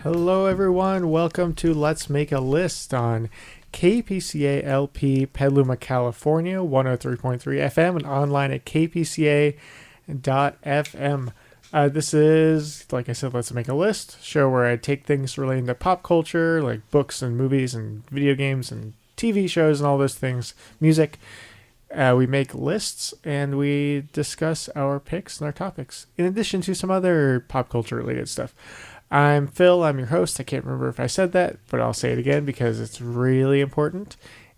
Hello everyone, welcome to Let's Make a List on KPCA LP Petaluma, California, 103.3 FM and online at kpca.fm. This is, like I said, Let's Make a List, show where I take things relating to pop culture, like books and movies and video games and TV shows and all those things, music. We make lists and we discuss our picks and our topics, in addition to some other pop culture related stuff. I'm Phil, I'm your host. I can't remember if I said that, but I'll say it again because it's really important.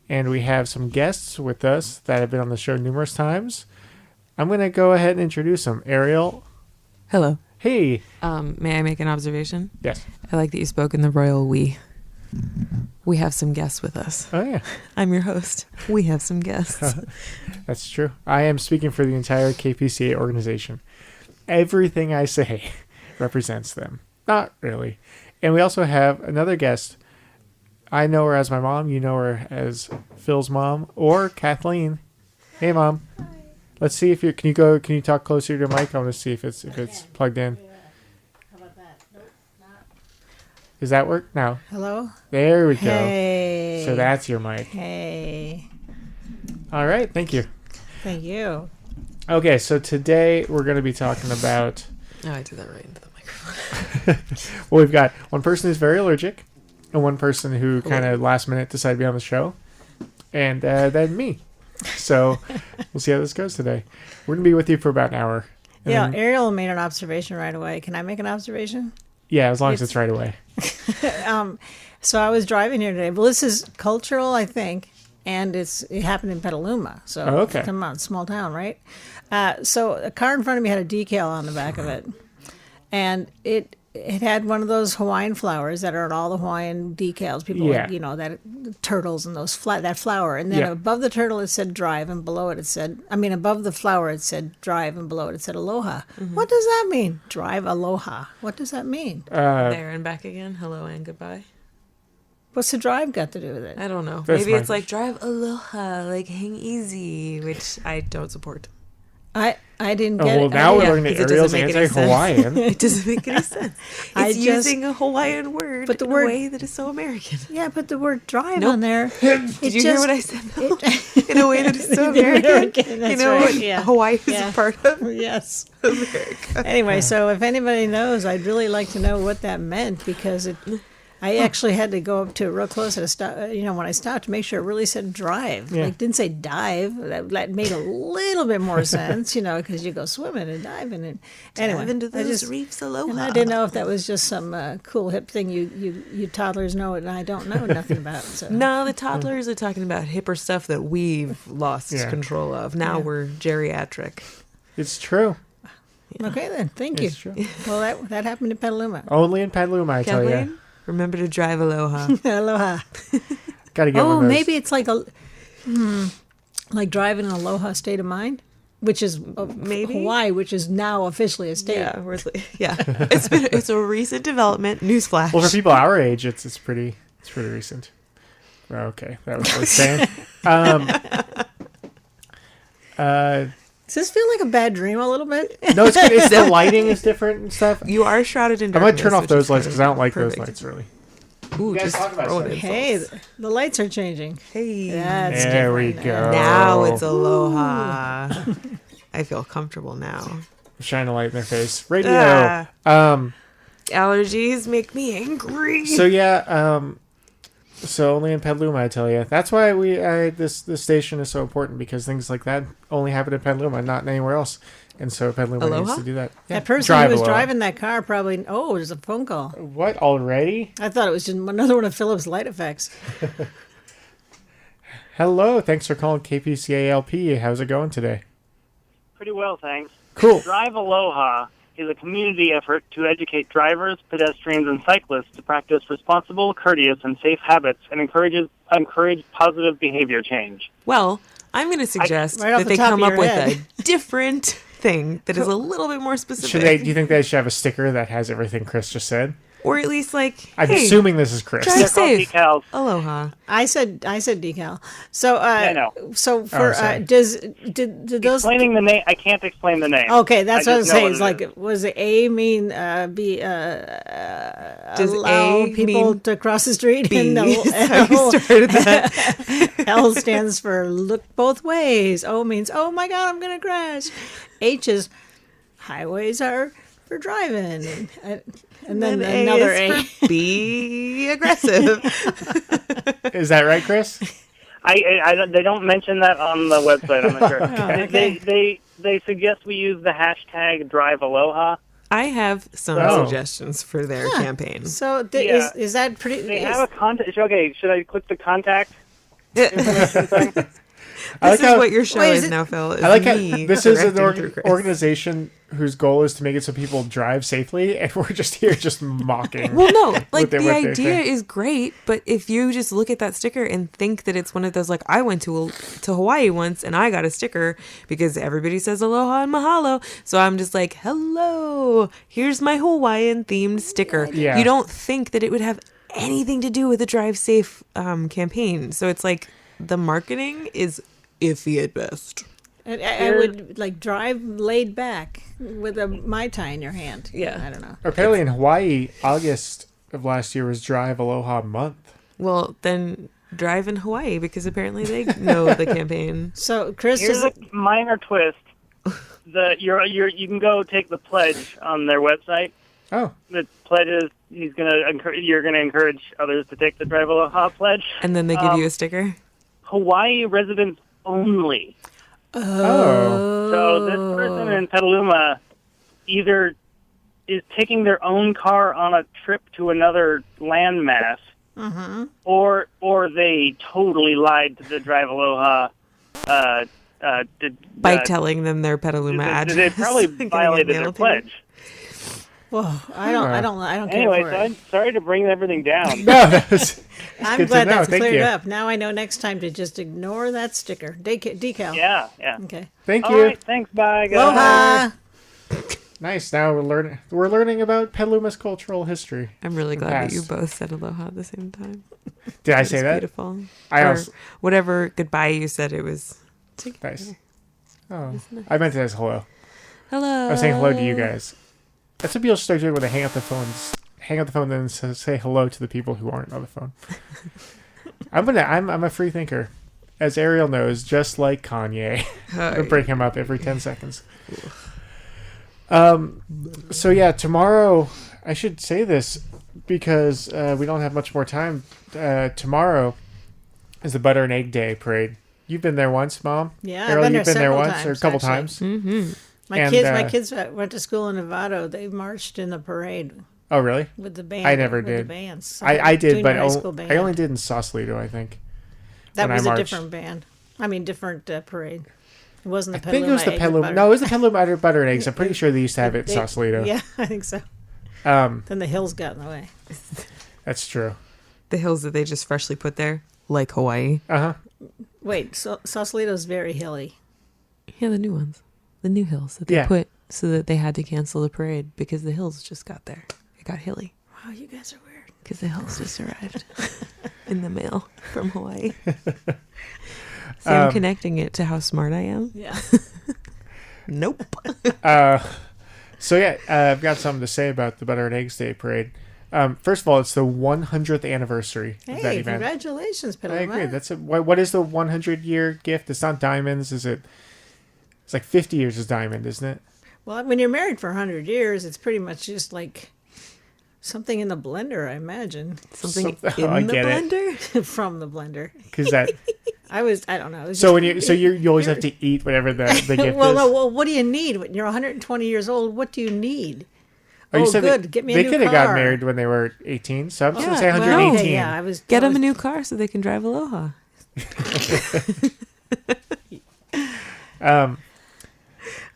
And we have some guests with us that have been on the show numerous times. I'm going to go ahead and introduce them. Ariel. Hello. Hey. May I make an observation? Yes. I like that you spoke in the royal we. We have some guests with us. Oh, yeah. I'm your host. We have some guests. That's true. I am speaking for the entire KPCA organization. Everything I say represents them. Not really. And we also have another guest. I know her as my mom. You know her as Phil's mom or Kathleen. Hey, Mom. Hi. Let's see if you can you talk closer to your mic? I want to see if it's plugged in. How about that? Nope, not. Does that work? No. Hello? There we go. Hey. So that's your mic. Hey. All right. Thank you. Thank you. Okay. So today we're going to be talking about. Oh, I did that right into the microphone. Well, we've got one person who's very allergic, and one person who kind of last minute decided to be on the show, and then me. So we'll see how this goes today. We're going to be with you for about an hour. Yeah, then, Ariel made an observation right away. Can I make an observation? Yeah, as long as it's right away. So I was driving here today. Well, this is cultural, I think, and it happened in Petaluma. So okay. Come on, small town, right? So a car in front of me had a decal on the back of it, and it had one of those Hawaiian flowers that are on all the Hawaiian decals. People, Yeah. like, that turtles and that flower. And then Yeah. above the turtle it said drive, and below it said, above the flower it said drive, and below it said aloha. Mm-hmm. What does that mean? Drive aloha. What does that mean? There and back again. Hello and goodbye. What's the drive got to do with it? I don't know. That's Maybe it's fine. like drive aloha, like hang easy, which I don't support. I didn't Oh, get well, it. now we're yeah, looking at 'cause it Ariel's doesn't make any anti-Hawaiian. It doesn't make any sense. I It's just- using a Hawaiian word But the in word- a way that is so American. Yeah, but the word drive Nope. on there. Did you hear what I said? Though? In a way that is so American. You That's know right, what yeah. Hawaii is Yeah. a part of Yes. America. Anyway, so if anybody knows, I'd really like to know what that meant, because I actually had to go up to it real close at a stop. When I stopped, to make sure it really said drive. Yeah. Like, didn't say dive. That made a little bit more sense, because you go swimming and diving. And anyway, Dive into I those just, reefs aloha. and I didn't know if that was just some cool hip thing you toddlers know and I don't know nothing about. So. No, the toddlers are talking about hipper stuff that we've lost Yeah. control of. Now Yeah. we're geriatric. It's true. Okay then, thank It's you. true. Well, that happened in Petaluma. Only in Petaluma, I tell you. Kathleen, remember to drive aloha. Aloha. Got to get one of those. Maybe it's like like driving an aloha state of mind, which is Maybe. Hawaii, which is now officially a state. Yeah, it's a recent development. Newsflash. Well, for people our age, it's pretty recent. Well, okay, that was worth saying. Does this feel like a bad dream a little bit? No, it's good. It's the lighting is different and stuff. You are shrouded in I darkness. might turn off which those is lights kind because of I don't like perfect. those lights really. Ooh, guys just talk about throw it stuff. in. Hey, the lights are changing. Hey. That's There we different go. Now it's aloha. I feel comfortable now. Shine a light in their face. Radio. Ah. Allergies make me angry. So yeah. So only in Petaluma, I tell you. That's why this station is so important, because things like that only happen in Petaluma, not anywhere else. And so Petaluma needs Aloha? to do that. Yeah. That person Drive who was aloha. driving that car probably. Oh, there's a phone call. What already? I thought it was just another one of Philip's light effects. Hello, thanks for calling KPCA LP. How's it going today? Pretty well, thanks. Cool. Drive aloha is a community effort to educate drivers, pedestrians, and cyclists to practice responsible, courteous, and safe habits and encourage positive behavior change. Well, I'm going to suggest Right off that the they top come of up your with head. a different thing that is a little bit more specific. Do you think they should have a sticker that has everything Chris just said? Or at least like, I'm hey, assuming this is Chris. drive They're called safe. decals. Aloha. I said decal. So I know. So for sorry. did those? Explaining the name, I can't explain the name. Okay, that's what I was just know saying. It's what it like, was it A mean Does allow A people mean to cross the street? B? And Is how you started that. L stands for look both ways. O means, oh my God, I'm going to crash. H is highways are for driving. And then A another is A. for be aggressive. Is that right, Chris? They don't mention that on the website, I'm not sure. okay. They suggest we use the hashtag Drive Aloha. I have some Oh. suggestions for their campaign. So Yeah. is that pretty? They is- have a contact. Okay, should I click the contact? I This like is how- what your show Wait, is is it- now, Phil. Is I like how me this is an correcting through Chris. organization whose goal is to make it so people drive safely, and we're just here just mocking. Well, no, like their- the with their idea thing. is great, but if you just look at that sticker and think that it's one of those, like I went to Hawaii once and I got a sticker because everybody says aloha and mahalo, so I'm just like, hello, here's my Hawaiian themed sticker. Yeah. You don't think that it would have anything to do with the Drive Safe campaign, so it's like the marketing is iffy at best. I would like drive laid back with a Mai Tai in your hand. Yeah. I don't know. Apparently in Hawaii, August of last year was Drive Aloha Month. Well, then drive in Hawaii because apparently they know the campaign. So Chris Here's is a minor twist. You can go take the pledge on their website. Oh, The pledge is you're gonna encourage others to take the Drive Aloha pledge. And then they give you a sticker. Hawaii residents only. oh, So this person in Petaluma either is taking their own car on a trip to another landmass, or they totally lied to the Drive Aloha. By telling them their Petaluma address. They probably Getting it violated their mailed to them. pledge. Whoa, I don't care Anyway, for so it. I'm sorry to bring everything down. no, that was I'm good to glad know. that's Thank cleared you. up. Now I know next time to just ignore that sticker. Decal. Yeah. Okay. Thank All you. right, thanks, bye, guys. Aloha. Nice. Now we're learning about Petaluma's cultural history. I'm really glad that you Past. both said aloha at the same time. Did I It say was that? Beautiful. I Or also whatever goodbye you said, it was nice. Oh, I meant it as hello. hello. I was saying hello to you guys. That's what people should start doing when they hang up the phones. Hang up the phone, then say hello to the people who aren't on the phone. I'm a free thinker, as Ariel knows, just like Kanye. I break him up every 10 seconds. So yeah, tomorrow I should say this because we don't have much more time. Tomorrow is the Butter and Egg Day parade. You've been there once, Mom. Yeah, Ariel, I've been you've been there several once or a couple actually. times. My And, kids went to school in Nevada. They marched in the parade Oh, really? with the band. I never with did. The bands. I did, but Junior high school band. I only did in Sausalito, I think. That when I was a marched. different band. I mean, different parade. It wasn't the I think it was the Egg and Petaluma. Butter. No, it was the Petaluma Butter and Eggs. I'm pretty sure they used to have it at They- Sausalito. Yeah, I think so. Um, Then the hills got in the way. that's true. The hills that they just freshly put there, like Hawaii. Wait, so Sausalito's very hilly. Yeah, the new ones. The new hills that they Yeah. put so that they had to cancel the parade because the hills just got there. It got hilly Wow, you guys are weird. because the hills just arrived in the mail from Hawaii. See, I'm connecting it to how smart I am. Yeah. Nope. So yeah, I've got something to say about the Butter and Eggs Day parade. First of all, it's the 100th anniversary of that Hey, event. congratulations, I Petaluma. agree. That's what is the 100-year gift? It's not diamonds, is it? It's like 50 years is diamond, isn't it? Well, when you're married for 100 years, it's pretty much just like something in the blender, I imagine. Something Something- in I the get it. blender. From the blender. Because that. I don't know. It was So just- when you always have to eat whatever the gift well, is. no, well, what do you need? When you're 120 years old, what do you need? Oh, you said good. They, Get me a they new could have car. got married when they were 18, so I'm just going to say well, 118. yeah, I was. Get I them was- a new car so they can drive Aloha.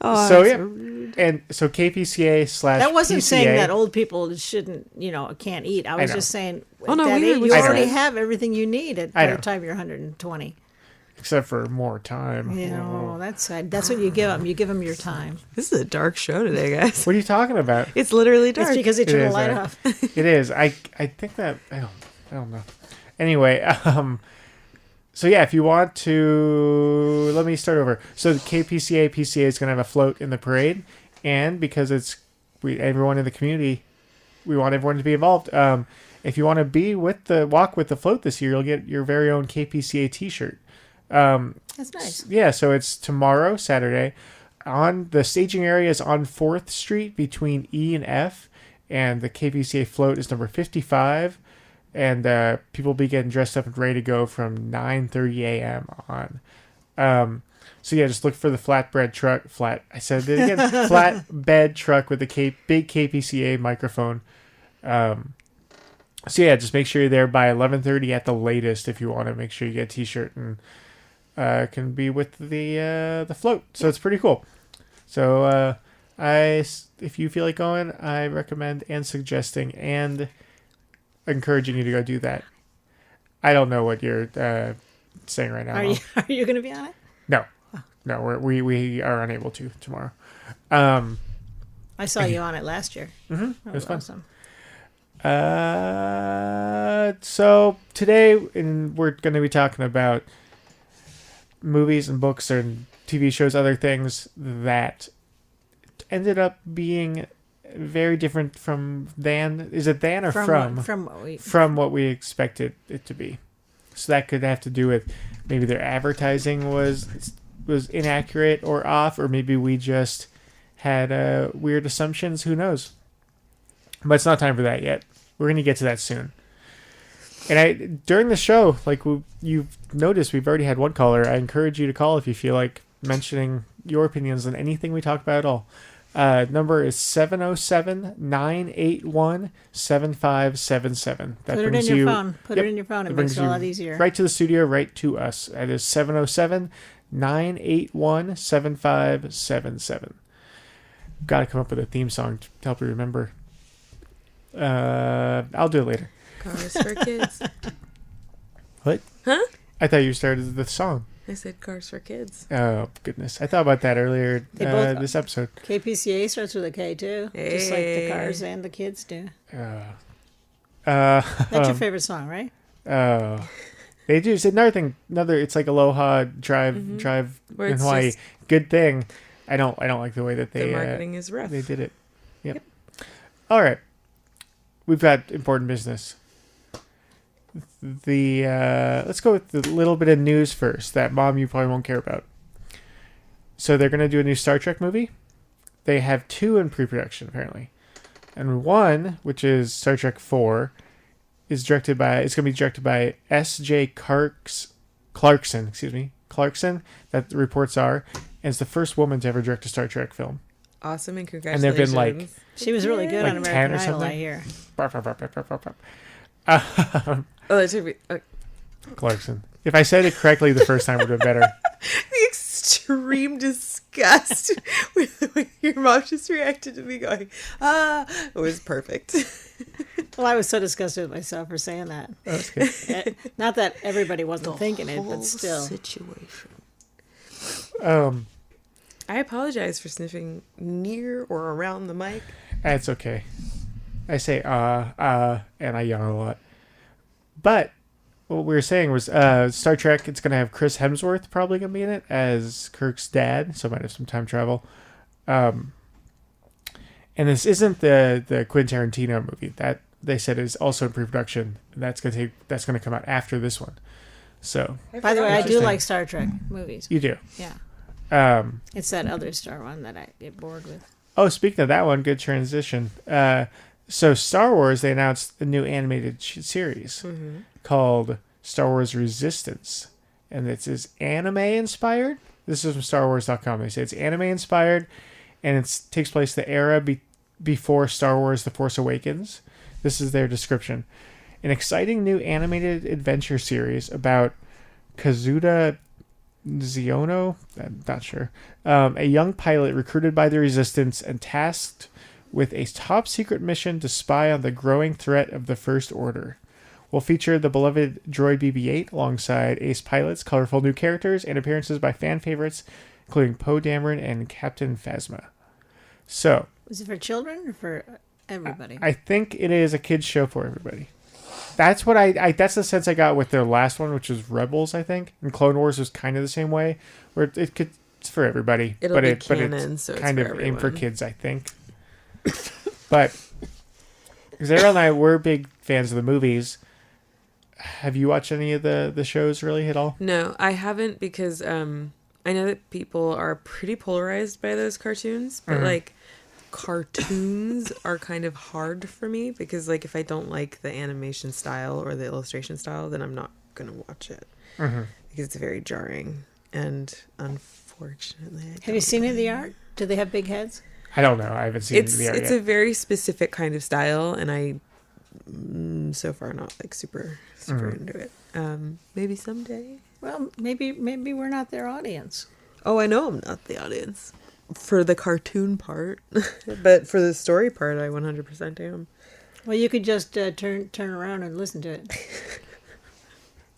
Oh, So that's yeah, so rude. and so KPCA slash That wasn't PCA, saying that old people shouldn't, can't eat. I was know. just saying Oh, no, that we heard age, what you you already said. have everything you need I by know. the time you're 120. except for more time. That's sad. That's what you give them. You give them your time. This is a dark show today, guys. What are you talking about? It's literally dark. It's because they It turn the is, light right? off. It is. I think that I don't know. Anyway, so yeah, if you want to, let me start over. So the KPCA PCA is going to have a float in the parade, and because it's everyone in the community, we want everyone to be involved. If you want to be with the walk with the float this year, you'll get your very own KPCA T-shirt. That's nice. Yeah, so it's tomorrow, Saturday. On the staging area is on 4th Street between E and F, and the KPCA float is number 55. And people will be getting dressed up and ready to go from 9:30 a.m. on. So yeah, just look for the flatbed truck. I said it again. Flatbed truck with the big KPCA microphone. So yeah, just make sure you're there by 11:30 at the latest if you want to make sure you get a T-shirt and can be with the float. So it's pretty cool. So if you feel like going, I recommend and suggesting and encouraging you to go do that. I don't know what you're saying right now. Are you going to be on it? No, we are unable to tomorrow. I saw you on it last year. Mm-hmm. That It was fun. awesome. So today we're going to be talking about movies and books and TV shows, other things that ended up being very different from is it than or from what we expected it to be. So that could have to do with maybe their advertising was inaccurate or off, or maybe we just had weird assumptions. Who knows? But it's not time for that yet. We're going to get to that soon. And during the show, like you've noticed, we've already had one caller. I encourage you to call if you feel like mentioning your opinions on anything we talk about at all. Number is 707-981-7577. Put it in your phone. Put it in your phone. It makes it a lot easier. Right to the studio, right to us. That is 707-981-7577. Got to come up with a theme song to help you remember. I'll do it later. Cars for kids. What? Huh? I thought you started the song. I said cars for kids. Oh, goodness. I thought about that earlier this episode. KPCA starts with a K, too. Just like the cars and the kids do. That's your favorite song, right? They do. It's another thing. It's like Aloha Drive in Hawaii. Good thing. I don't like the way that The marketing is rough. They did it. Yep. All right. We've got important business. Let's go with the little bit of news first that Mom you probably won't care about. So they're going to do a new Star Trek movie. They have 2 in pre-production apparently, and one, which is Star Trek 4, is going to be directed by S.J. Clarkson. Clarkson. That the reports are, and it's the first woman to ever direct a Star Trek film. Awesome, and And congratulations. they've been like, She was really good on 10 American or Idol, I something? hear. oh, that took me. Clarkson. If I said it correctly the first time, it would have been better. The extreme disgust with the way your mom just reacted to me going, it was perfect. Well, I was so disgusted with myself for saying that. That's good. Not that everybody wasn't thinking it, but still. Situation. I I apologize for sniffing near or around the mic. It's okay. I say and I yawn a lot. But what we were saying was Star Trek, it's going to have Chris Hemsworth probably going to be in it as Kirk's dad, so might have some time travel. And this isn't the Quentin Tarantino movie. That they said is also in pre-production. That's going to come out after this one. So, By the way, I do Interesting. like Star Trek movies. you do. Yeah. It's that other Star one that I get bored with. Oh, speaking of that one, good transition. So Star Wars, they announced a new animated series called Star Wars Resistance. And it is anime inspired. This is from StarWars.com. They say it's anime inspired, and it takes place the era before Star Wars The Force Awakens. This is their description. An exciting new animated adventure series about Kazuda Ziono, I'm not sure, a young pilot recruited by the Resistance and tasked with a top-secret mission to spy on the growing threat of the First Order. Will feature the beloved droid BB-8 alongside ace pilots, colorful new characters, and appearances by fan favorites, including Poe Dameron and Captain Phasma. So, Was it for children or for everybody? I think it is a kids show for everybody. That's what I that's the sense I got with their last one, which was Rebels, I think. And Clone Wars was kind of the same way, where it's for everybody. It'll be canon, so it's kind for of aimed for everyone. kids, I think. But because Ariel and I were big fans of the movies, have you watched any of the shows really at all? No, I haven't because I know that people are pretty polarized by those cartoons, but like cartoons are kind of hard for me because like if I don't like the animation style or the illustration style, then I'm not gonna watch it because it's very jarring and unfortunately. Have you seen any of the art? Do they have big heads? I don't know. I haven't seen the art It's yet. a very specific kind of style, and I so far not like super into it. Maybe someday. Well, maybe we're not their audience. Oh, I know I'm not the audience for the cartoon part, but for the story part, I 100% am. Well, you could just turn around and listen to it,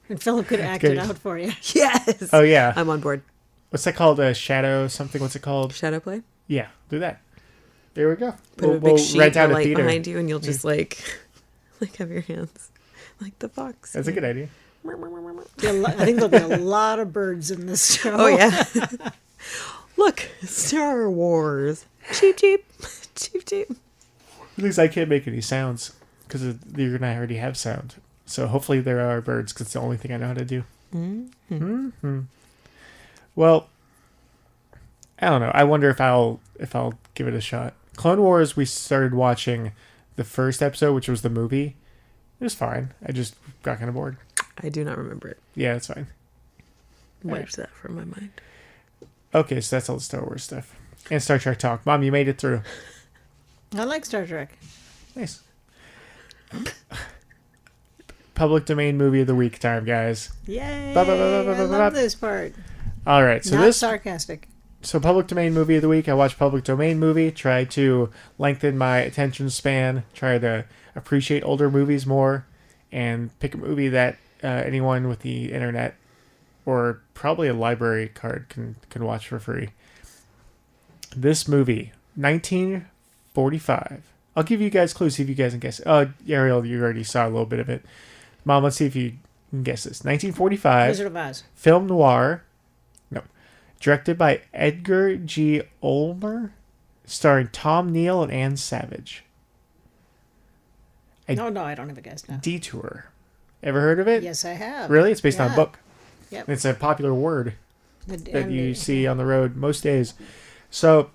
and Philip could act it out for you. Yes. Oh yeah. I'm on board. What's that called? Shadow something? What's it called? Shadow play. Yeah, do that. There we go. Put a big sheet rent of out a light theater. behind you, and you'll just like have your hands like the fox. That's a good idea. I think there'll be a lot of birds in this show. Oh yeah. Look, Star Wars. Cheep cheep, cheep cheep. At least I can't make any sounds because you're gonna already have sound. So hopefully there are birds because it's the only thing I know how to do. Well, I don't know. I wonder if I'll give it a shot. Clone Wars, we started watching the first episode, which was the movie. It was fine. I just got kind of bored. I do not remember it. Yeah, it's fine. Wiped that from my mind. Okay, so that's all the Star Wars stuff. And Star Trek talk. Mom, you made it through. I like Star Trek. Nice. Public domain movie of the week time, guys. Yay! I love this part. All right, so Not sarcastic. So public domain movie of the week. I watched public domain movie. Try to lengthen my attention span. Try to appreciate older movies more, and pick a movie that anyone with the internet or probably a library card can watch for free. This movie, 1945. I'll give you guys clues. See if you guys can guess it. Ariel, you already saw a little bit of it. Mom, let's see if you can guess this. 1945. Wizard of Oz. Film noir. No. Directed by Edgar G. Ulmer. Starring Tom Neal and Ann Savage. No, I don't have a guess now. Detour. Ever heard of it? Yes, I have. Really? It's based on a Yeah. book. Yep. It's a popular word that And you see on the road most days. So,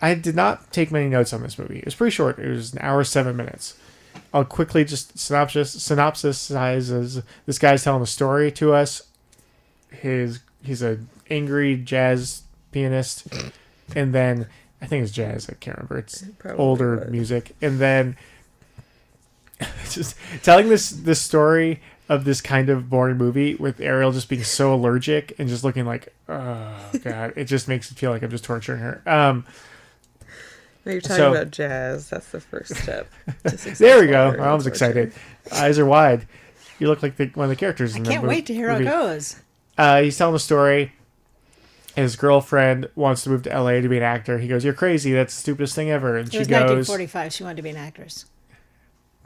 I did not take many notes on this movie. It was pretty short. It was an hour, 7 minutes. I'll quickly just synopsisize. This guy's telling a story to us. He's an angry jazz pianist, and then I think it's jazz. I can't remember. It's Probably older was. music, and then just telling this story of this kind of boring movie with Ariel just being so allergic and just looking like, oh god, it just makes it feel like I'm just torturing her. No, you're talking So- about jazz. That's the first step. There we go. I was excited. Eyes are wide. You look like one of the characters. I in the can't wait to hear how it movie. goes. He's telling a story. His girlfriend wants to move to LA to be an actor. He goes, "You're crazy. That's the stupidest thing ever." And It she was goes, 1945. She wanted to be an actress.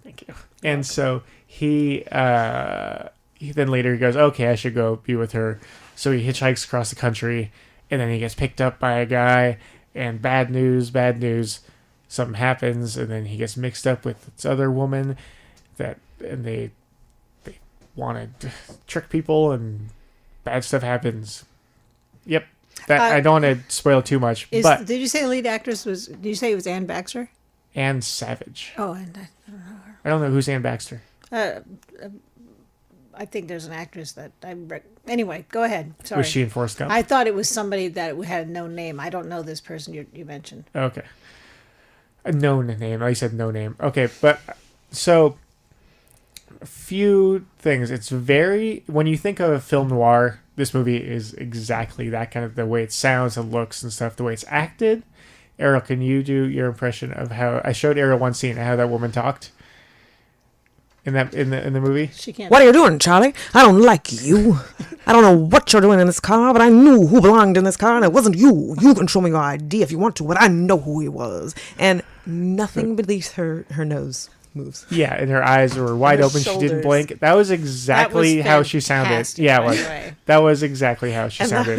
"Thank you." And so he then later he goes, "Okay, I should go be with her." So he hitchhikes across the country, and then he gets picked up by a guy. And bad news. Something happens, and then he gets mixed up with this other woman and they want to trick people, and bad stuff happens. Yep. I don't want to spoil too much, but Did you say the lead actress was? Did you say it was Anne Baxter? Ann Savage. Oh, and I don't know who's Ann Baxter. I think there's an actress that anyway, go ahead. Sorry. Was she in Forrest Gump? I thought it was somebody that had no name. I don't know this person you mentioned. Okay. A known name. I said no name. Okay, but so a few things. It's very, when you think of film noir, this movie is exactly that, kind of the way it sounds and looks and stuff, the way it's acted. Ariel, can you do your impression of how I showed Ariel one scene, how that woman talked in the movie? She can't. What are you doing, Charlie? I don't like you. I don't know what you're doing in this car, but I knew who belonged in this car, and it wasn't you. You can show me your ID if you want to, but I know who he was. And nothing beneath her nose moves. Yeah, and her eyes were wide her open. She didn't shoulders. blink. That was exactly how she sounded. fantastic, Yeah, by it the was. way. That was exactly how she And sounded.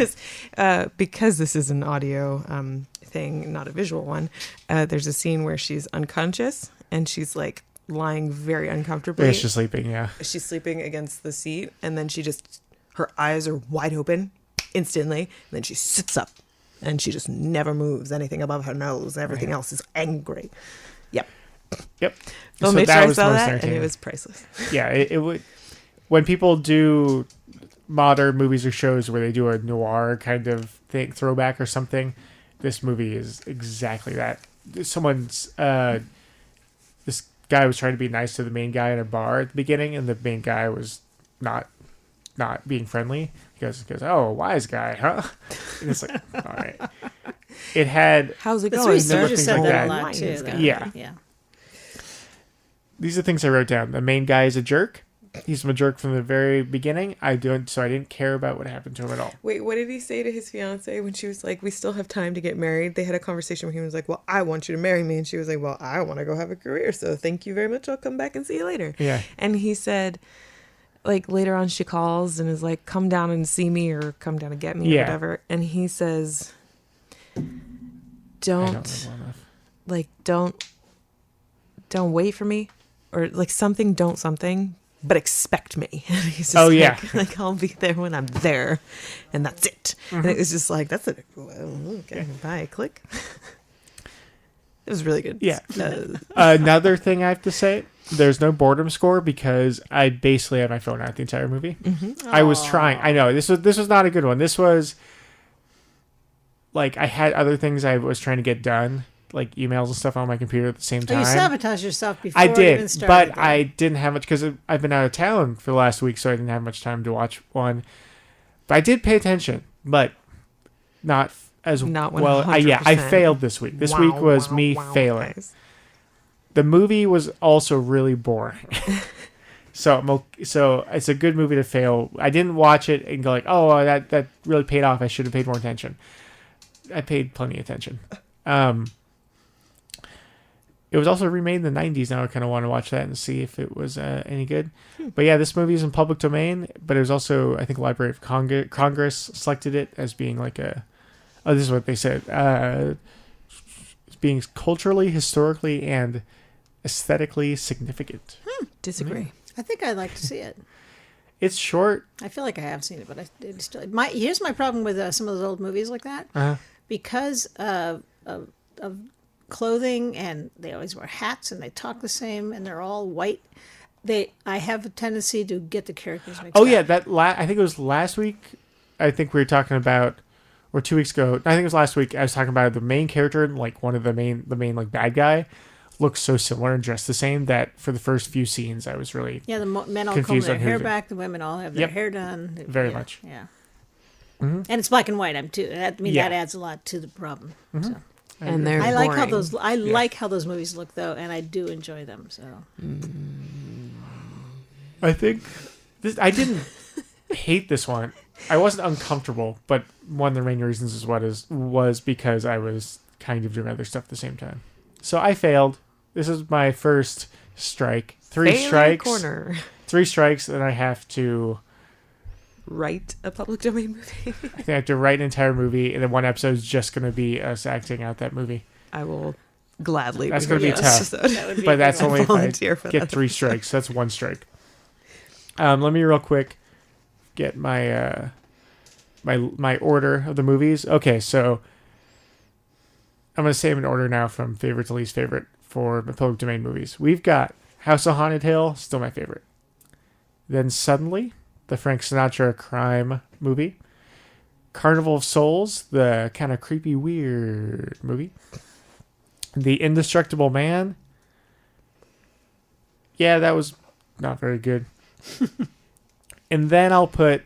that was, because this is an audio thing, not a visual one, there's a scene where she's unconscious, and she's like lying very uncomfortably. Yeah, she's sleeping, yeah. She's sleeping against the seat, and then her eyes are wide open instantly, and then she sits up, and she just never moves anything above her nose. Everything else is angry. Yep. Yep. Phil So made that sure I was saw most that, and entertaining. it was priceless. Yeah, it would. When people do modern movies or shows where they do a noir kind of thing, throwback or something, this movie is exactly that. This guy was trying to be nice to the main guy in a bar at the beginning, and the main guy was not being friendly. He goes, "Oh, wise guy, huh?" And it's like, all right. It had How's it The going, Three sir? things Stooges said like that that. a lot too. Though. Yeah. Yeah. These are things I wrote down. The main guy is a jerk. He's a jerk from the very beginning. I didn't care about what happened to him at all. Wait, what did he say to his fiance when she was like, "We still have time to get married"? They had a conversation where he was like, "Well, I want you to marry me," and she was like, "Well, I want to go have a career, so thank you very much. I'll come back and see you later." Yeah. And he said, like, later on she calls and is like, "Come down and see me," or "Come down and get me," or Yeah. whatever. And he says, I don't don't remember enough. like don't wait for me, or like something, don't something, but expect me. And he's just Oh, like, yeah. like, I'll be there when I'm there, and that's it. And it was just like, that's it. Well, okay, bye, click. It was really good. Yeah. Uh, Another thing I have to say, there's no boredom score because I basically had my phone out the entire movie. I was trying. I know this was not a good one. This was like I had other things I was trying to get done, like emails and stuff on my computer at the same Oh, time. you sabotaged yourself before I it did, even started. but though. I didn't have much because I've been out of town for the last week, so I didn't have much time to watch one. But I did pay attention, but not as Not well. I 100%. failed this week. This week was me failing. guys. The movie was also really boring. So it's a good movie to fail. I didn't watch it and go like, oh, that really paid off. I should have paid more attention. I paid plenty of attention. It was also remade in the 90s. Now I kind of want to watch that and see if it was any good. But yeah, this movie is in public domain, but it was also, I think, Library of Congress selected it as being like this is what they said. Being culturally, historically, and aesthetically significant. Disagree. I think I'd like to see it. It's short. I feel like I have seen it, but here's my problem with some of those old movies like that. Uh-huh. Because of clothing, and they always wear hats, and they talk the same, and they're all white. I have a tendency to get the characters mixed up. Oh yeah, I think it was last week. I think we were talking about, or 2 weeks ago. I think it was last week. I was talking about the main character, like one of the main like bad guy, looks so similar and dressed the same that for the first few scenes I was really Yeah, the men all comb confused their on hair who- back. The women all have their Yep. hair done. Very Yeah, much. Yeah. Mhm. And it's black and white. I mean, Yeah. that adds a lot to the problem. So. And they're I like how boring. those. I like how those movies look, though, and I do enjoy them. So I think I didn't hate this one. I wasn't uncomfortable, but one of the main reasons was because I was kind of doing other stuff at the same time. So I failed. This is my first strike. Three Failure strikes. corner. 3 strikes, and I have to. Write a public domain movie. I think I have to write an entire movie, and then one episode is just going to be us acting out that movie. I will gladly. That's read gonna be this tough. episode. that would be. But that's only if I Volunteer for get that. 3 strikes. That's 1 strike. Let me real quick get my my order of the movies. Okay, so I'm going to say them in order now from favorite to least favorite for the public domain movies. We've got House on Haunted Hill, still my favorite. Then Suddenly, the Frank Sinatra crime movie. Carnival of Souls, the kind of creepy, weird movie. The Indestructible Man. Yeah, that was not very good. And then I'll put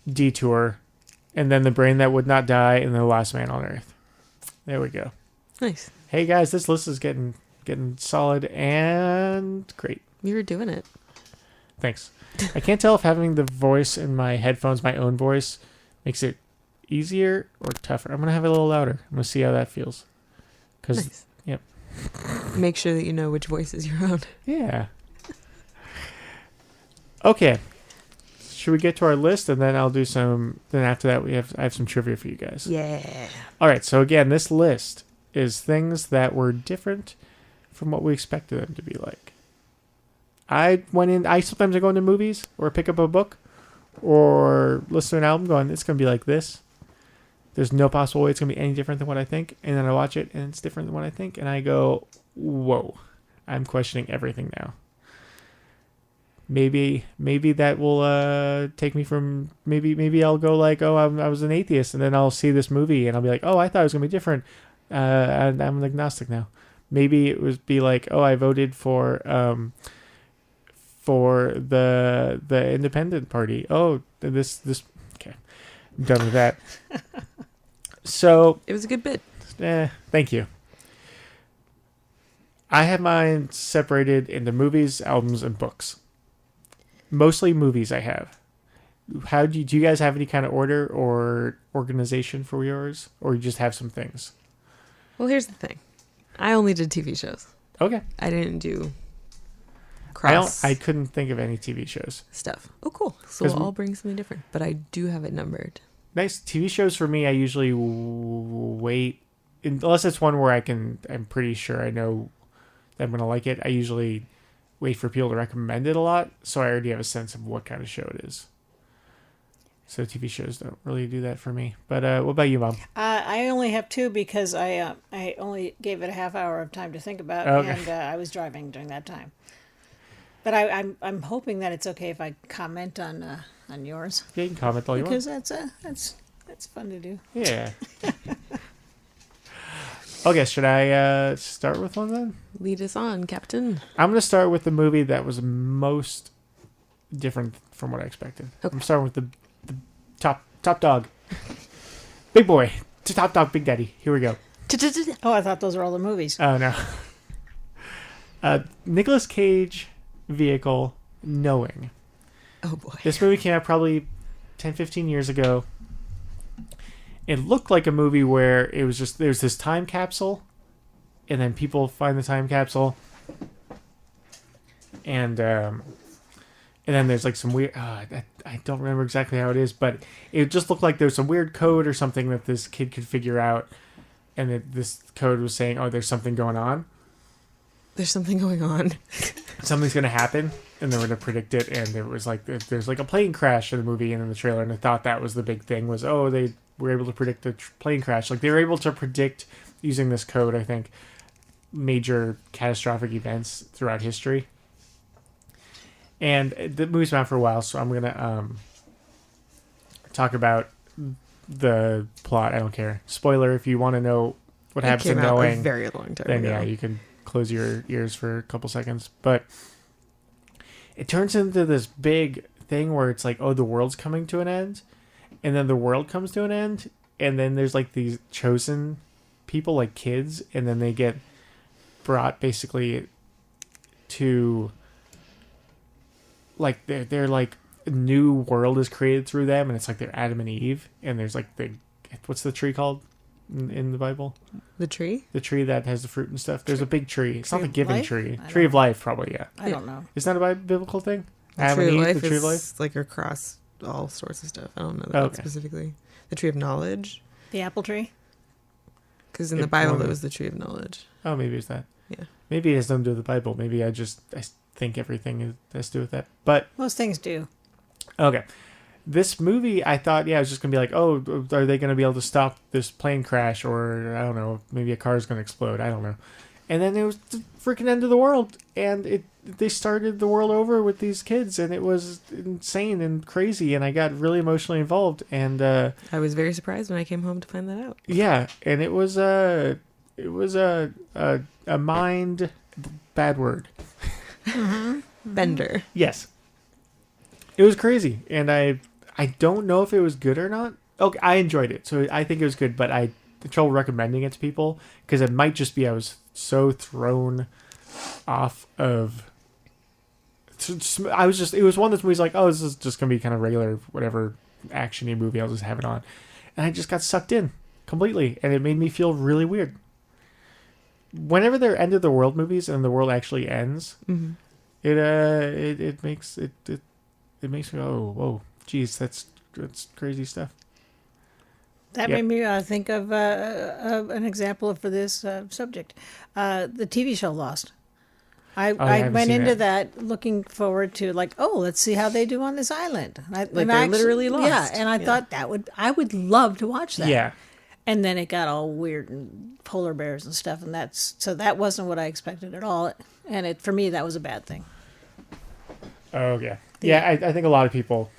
Detour, and then The Brain That Would Not Die, and The Last Man on Earth. There we go. Nice. Hey guys, this list is getting solid and great. You were doing it. Thanks. I can't tell if having the voice in my headphones, my own voice, makes it easier or tougher. I'm gonna have it a little louder. I'm gonna see how that feels. Nice. Yep. Make sure that you know which voices you're on. Yeah. Okay. Should we get to our list, and then I'll do some. Then after that, I have some trivia for you guys. Yeah. All right. So again, this list is things that were different from what we expected them to be like. I sometimes go into movies or pick up a book or listen to an album going, it's going to be like this. There's no possible way it's going to be any different than what I think. And then I watch it and it's different than what I think. And I go, whoa, I'm questioning everything now. Maybe that will take me from, maybe I'll go like, oh, I was an atheist. And then I'll see this movie and I'll be like, oh, I thought it was going to be different. And I'm an agnostic now. Maybe it would be like, oh, I voted for the independent party. Oh, this okay. I'm done with that. So It was a good bit. thank you. I have mine separated into movies, albums, and books. Mostly movies I have. Do you guys have any kind of order or organization for yours? Or you just have some things? Well, here's the thing. I only did TV shows. Okay. I didn't do cross I couldn't think of any TV shows. stuff. Oh, cool. So 'Cause we'll all bring something different. But I do have it numbered. Nice. TV shows for me, I usually wait. Unless it's one where I'm pretty sure I know that I'm going to like it. I usually wait for people to recommend it a lot. So I already have a sense of what kind of show it is. So TV shows don't really do that for me. But what about you, Mom? I only have two because I only gave it a half hour of time to think about, Okay. and I was driving during that time. But I'm hoping that it's okay if I comment on yours, Yeah, you can comment all you want. because that's fun to do. Yeah. Okay, should I start with one then? Lead us on, Captain. I'm going to start with the movie that was most different from what I expected. Okay. I'm starting with the top dog. Big boy. Top dog, Big Daddy. Here we go. Oh, I thought those were all the movies. Oh, no. Nicolas Cage vehicle, Knowing. Oh, boy. This movie came out probably 10, 15 years ago. It looked like a movie where it was just, there's this time capsule, and then people find the time capsule, and then there's like some weird, I don't remember exactly how it is, but it just looked like there's some weird code or something that this kid could figure out, and this code was saying, oh, there's something going on. There's something going on. Something's going to happen, and they were going to predict it, and there was like, there's like a plane crash in the movie and in the trailer, and I thought that was the big thing, was, oh, they were able to predict the plane crash. Like, they were able to predict, using this code, I think, major catastrophic events throughout history. And the movie's been out for a while, so I'm going to talk about the plot. I don't care. Spoiler, if you want to know what happens in Came out Knowing, a very long time then ago. yeah, you can close your ears for a couple seconds. But it turns into this big thing where it's like, oh, the world's coming to an end, and then the world comes to an end, and then there's like these chosen people, like kids, and then they get brought basically to, like, they're like, a new world is created through them, and it's like they're Adam and Eve, and there's like what's the tree called in the Bible? The tree? The tree that has the fruit and stuff. There's a big tree. It's not the of giving life? tree. I Tree don't of life, probably, yeah. I don't know. Isn't that a biblical thing? The Adam tree and of Eve, life the tree of life? is like across all sorts of stuff. I don't know that Okay. specifically. The tree of knowledge? The apple tree? Because in the It Bible, probably- it was the tree of knowledge. Oh, maybe it's that. Yeah. Maybe it has nothing to do with the Bible. Maybe I think everything has to do with that. But, Most things do. okay. This movie, I thought, yeah, it was just going to be like, oh, are they going to be able to stop this plane crash? Or, I don't know, maybe a car's going to explode. I don't know. And then it was the freaking end of the world. And they started the world over with these kids. And it was insane and crazy. And I got really emotionally involved. And, I was very surprised when I came home to find that out. yeah, and it was a mind bad word. bender. Yes. It was crazy, and I don't know if it was good or not. Okay, I enjoyed it, so I think it was good, but I had trouble recommending it to people because it might just be I was so thrown off of. It was one of those movies like, oh, this is just gonna be kind of regular whatever action-y movie. I'll just have it on, and I just got sucked in completely, and it made me feel really weird. Whenever they're end of the world movies and the world actually ends, it makes me go, oh, whoa, geez, that's crazy stuff. That made me think of an example for this subject. The TV show Lost. I went into that looking forward to let's see how they do on this island. They're literally lost. Yeah, and I thought I would love to watch that. Yeah. And then it got all weird and polar bears and stuff, and that wasn't what I expected at all. And for me, that was a bad thing. Oh yeah, yeah. I think a lot of people.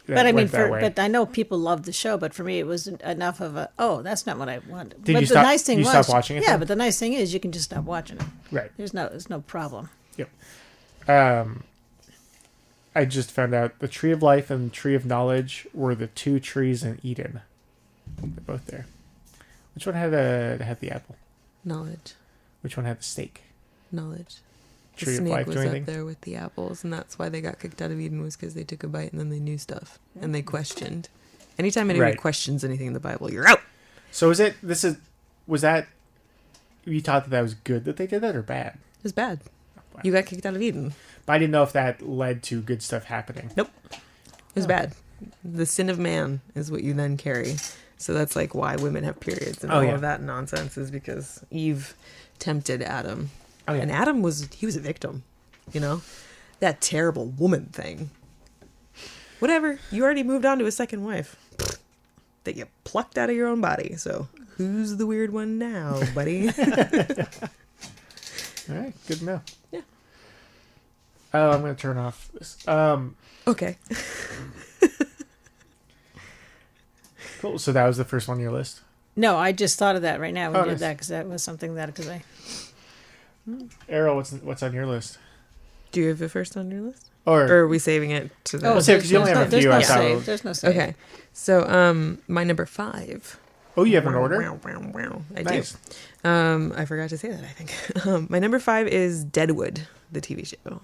But I mean, but I know people love the show. But for me, it was enough of that's not what I wanted. Did but you the stop? Nice thing you was, stop watching it? Yeah, then? but the nice thing is you can just stop watching it. Right. There's no problem. Yep. I just found out the Tree of Life and the Tree of Knowledge were the two trees in Eden. They're both there. Which one had the apple? Knowledge. Which one had the steak? Knowledge. Tree The of snake Life was do up anything? there with the apples, and that's why they got kicked out of Eden, was because they took a bite and then they knew stuff and they questioned. Anytime anybody questions anything in the Bible, you're out. So was that you thought that was good that they did that or bad? It was bad. Wow. You got kicked out of Eden. But I didn't know if that led to good stuff happening. Nope. It was bad. The sin of man is what you then carry. So that's like why women have periods and all of that nonsense, is because Eve tempted Adam. Oh, yeah. And Adam was a victim, that terrible woman thing. Whatever. You already moved on to a second wife that you plucked out of your own body. So who's the weird one now, buddy? All right. Good to know. Yeah. Oh, I'm going to turn off this. Okay. Cool. So that was the first one on your list? No, I just thought of that right now. We did nice. that because that was something because I. Ariel, what's on your list? Do you have it first on your list? Or are we saving it to the... Well, save, 'cause you only have a few. There's no save. Okay. So, my number 5. Oh, you have an order? I Nice. do. I forgot to say that, I think. My number 5 is Deadwood, the TV show.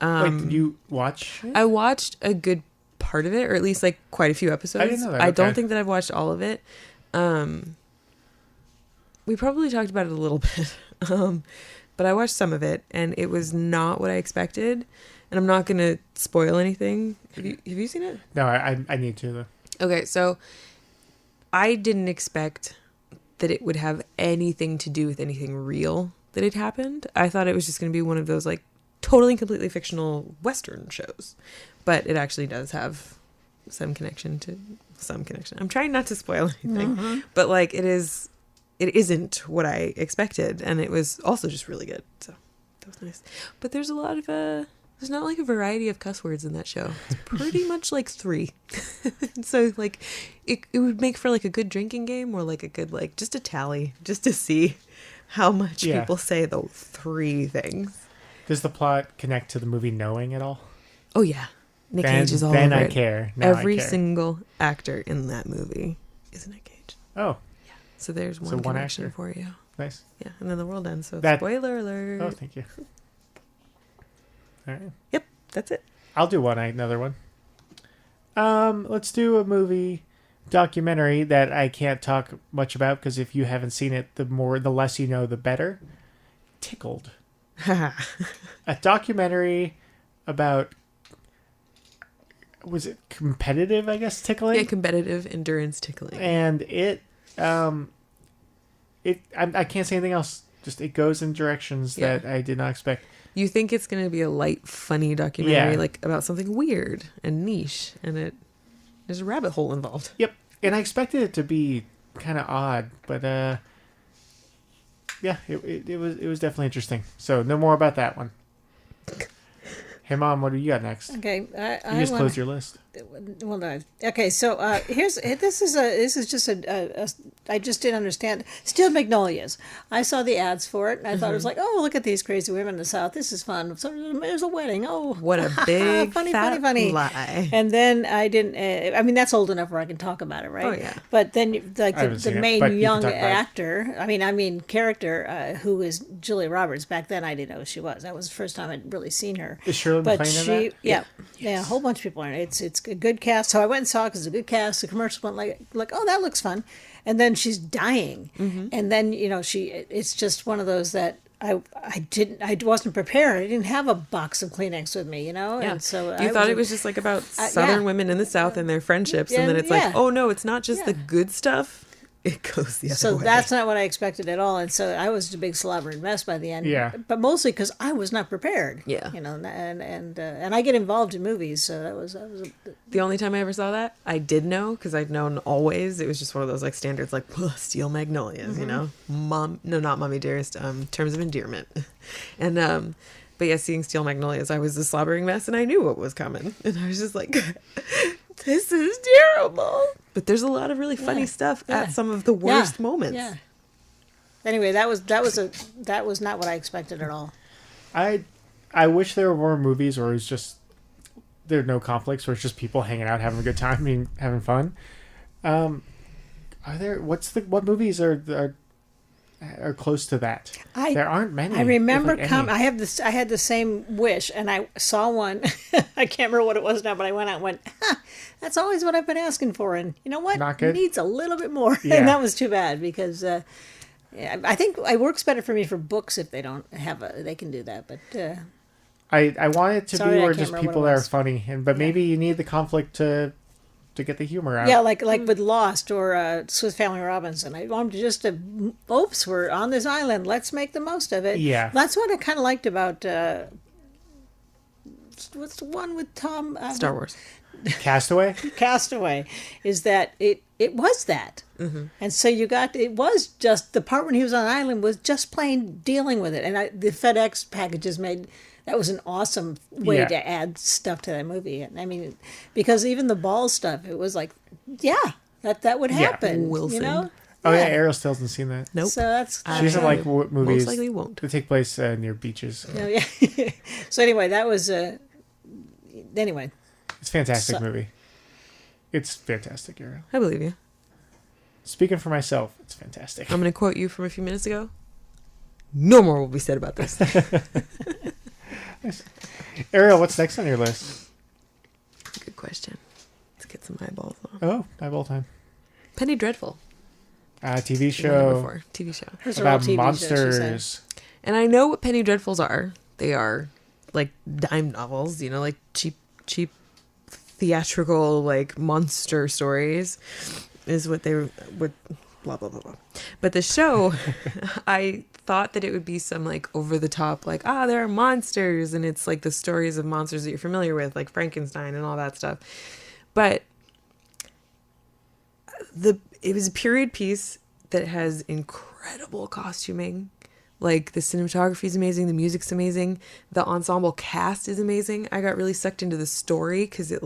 Wait, did you watch it? I watched a good part of it, or at least quite a few episodes. I didn't know that. I don't think that I've watched all of it. We probably talked about it a little bit. But I watched some of it, and it was not what I expected. And I'm not going to spoil anything. Have you seen it? No, I need to, though. Okay, so I didn't expect that it would have anything to do with anything real that had happened. I thought it was just going to be one of those totally and completely fictional Western shows. But it actually does have some connection. I'm trying not to spoil anything, but it isn't what I expected, and it was also just really good. So that was nice. But there's a lot of there's not a variety of cuss words in that show. It's pretty much 3. So it would make for a good drinking game, or a good just a tally, just to see how much people say the 3 things. Does the plot connect to the movie Knowing at all? Oh yeah. Nick Cage is all over I it. care. Every I care. single actor in that movie is Nick Cage. Oh. Yeah. So there's one connection actor. for you. Nice. Yeah, and then the world ends. So spoiler alert. Oh, thank you. All right. Yep, that's it. I'll do another one. Let's do a movie documentary that I can't talk much about because if you haven't seen it, the less you know, the better. Tickled. A documentary about, was it competitive, I guess, tickling? Yeah, competitive endurance tickling. And I can't say anything else. Just it goes in directions that I did not expect. You think it's going to be a light, funny documentary about something weird and niche, and there's a rabbit hole involved. Yep. And I expected it to be kind of odd, but it was definitely interesting. So no more about that one. Hey, Mom, what do you got next? Okay, You just closed your list. Well, no. Okay, so this is just I just didn't understand Steel Magnolias. I saw the ads for it, and I thought it was like, oh, look at these crazy women in the South. This is fun. So there's a wedding. Oh, What a big funny lie. And then I didn't. I mean, that's old enough where I can talk about it, right? Oh, yeah. But then, like I haven't the seen it, main but you can young talk about it. actor, I mean, character, who is Julia Roberts. Back then, I didn't know who she was. That was the first time I'd really seen her. Is Shirley But MacLaine in that? yeah, a whole bunch of people in it. It's a good cast. So I went and saw it because it's a good cast. The commercial went like, oh, that looks fun. And then she's dying, and then it's just one of those that I wasn't prepared. I didn't have a box of Kleenex with me, Yeah. and so you thought it was just like about Southern women in the South and their friendships, and then it's like, oh no, it's not just the good stuff. It goes the other way. So that's not what I expected at all, and so I was a big slobbering mess by the end. Yeah. But mostly because I was not prepared. Yeah. And I get involved in movies, so that was The only time I ever saw that, I did know, because I'd known always. It was just one of those like standards, like Steel Magnolias, Mom, no, not Mommy Dearest, Terms of Endearment, and but yeah, seeing Steel Magnolias, I was a slobbering mess, and I knew what was coming, and I was just like, this is terrible. But there's a lot of really funny stuff at some of the worst moments. Yeah. Anyway, that was not what I expected at all. I wish there were more movies where it's just there are no conflicts, where it's just people hanging out, having a good time, and having fun. Are there? What movies are close to that? There aren't many. I remember any. I had the same wish, and I saw one. I can't remember what it was now, but I went out and went, that's always what I've been asking for, and you know what? Not good? Needs a little bit more, Yeah. and that was too bad because I think it works better for me for books if they don't have they can do that, but. I want it to Sorry, be I where can't just remember people what it that are was. funny, but maybe you need the conflict to get the humor out. Yeah, like with Lost or Swiss Family Robinson. I wanted just oops, we're on this island. Let's make the most of it. Yeah. That's what I kind of liked about, what's the one with Tom? Star Wars. Castaway. Castaway, is that it was that. Mm-hmm. And so it was just, the part when he was on the island was just plain dealing with it. And the FedEx packages that was an awesome way to add stuff to that movie. And I mean, because even the ball stuff, it was like, that would happen. Wilson. Oh yeah, Ariel still hasn't seen that. Nope. So that's She doesn't like movies Most likely won't. that take place near beaches. yeah. So anyway, that was anyway. It's a fantastic movie. It's fantastic, Ariel. I believe you. Speaking for myself, it's fantastic. I'm going to quote you from a few minutes ago. No more will be said about this. Ariel, what's next on your list? Good question. Let's get some eyeballs on. Oh, eyeball time. Penny Dreadful. TV The one number show 4. TV show. Those are all about TV monsters. And I know what Penny Dreadfuls are. They are like dime novels, like cheap theatrical like monster stories is what they would blah blah blah blah. But the show, I thought that it would be some like over the top like there are monsters, and it's like the stories of monsters that you're familiar with, like Frankenstein and all that stuff. But it was a period piece that has incredible costuming. Like, the cinematography is amazing, the music's amazing, the ensemble cast is amazing. I got really sucked into the story because it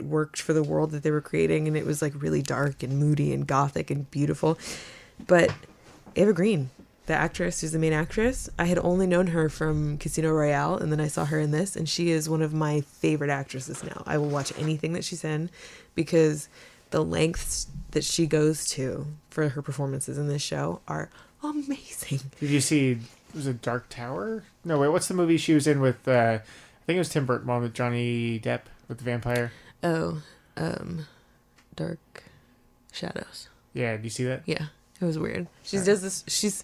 worked for the world that they were creating, and it was like really dark and moody and gothic and beautiful. But Eva Green, the actress who's the main actress, I had only known her from Casino Royale, and then I saw her in this, and she is one of my favorite actresses now. I will watch anything that she's in because the lengths that she goes to for her performances in this show are amazing. Did you see, was it Dark Tower? No, wait, what's the movie she was in with, I think it was Tim Burton, one with Johnny Depp, with the vampire? Oh, Dark Shadows. Yeah, did you see that? Yeah, it was weird. She does this, she's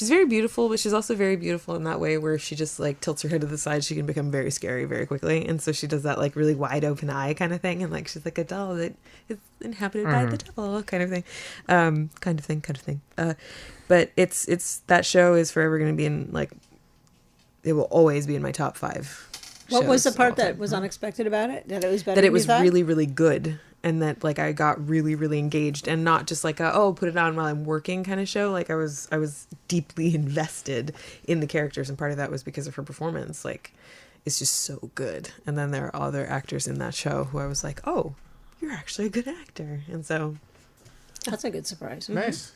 very beautiful, but she's also very beautiful in that way where she just like tilts her head to the side. She can become very scary very quickly. And so she does that like really wide open eye kind of thing. And like, she's like a doll that is inhabited by the devil kind of thing. Kind of thing. But it's that show is forever going to be in like, it will always be in my top 5. What was the part that was unexpected about it? That it was better that than it was you thought? really, really good. and that like I got really, really engaged, and not just like put it on while I'm working kind of show. Like I was deeply invested in the characters, and part of that was because of her performance. Like it's just so good. And then there are other actors in that show who I was like, oh, you're actually a good actor. And so that's a good surprise. Nice.